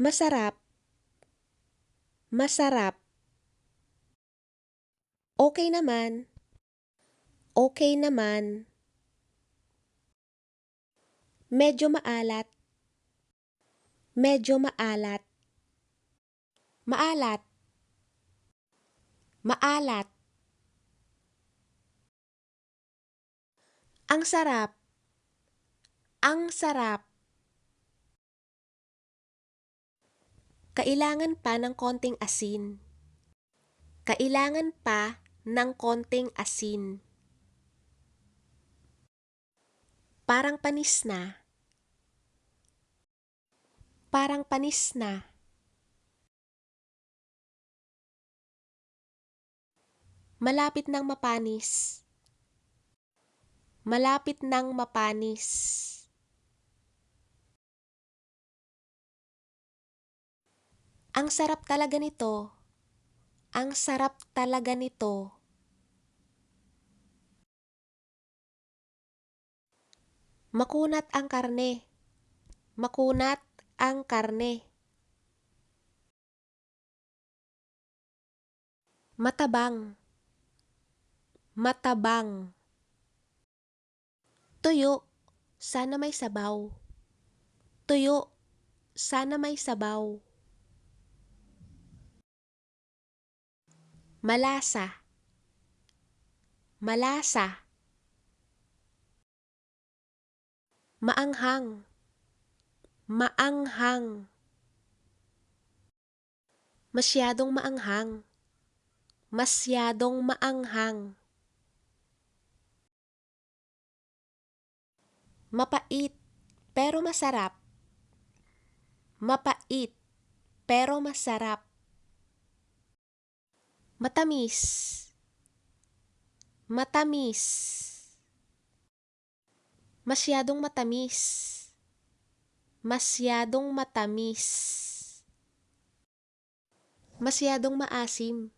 Masarap, masarap. Okay naman, okay naman. Medyo maalat, medyo maalat. Maalat, maalat. Ang sarap, ang sarap. Kailangan pa ng konting asin. Kailangan pa ng konting asin. Parang panis na. Parang panis na. Malapit nang mapanis. Malapit nang mapanis. Ang sarap talaga nito. Ang sarap talaga nito. Makunat ang karne. Makunat ang karne. Matabang. Matabang. Tuyo. Sana may sabaw. Tuyo. Sana may sabaw. Malasa. Malasa. Maanghang. Maanghang. Masyadong maanghang. Masyadong maanghang. Mapait, pero masarap. Mapait, pero masarap. Matamis. Matamis. Masyadong matamis. Masyadong matamis. Masyadong maasim.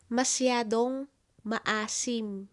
Masyadong maasim.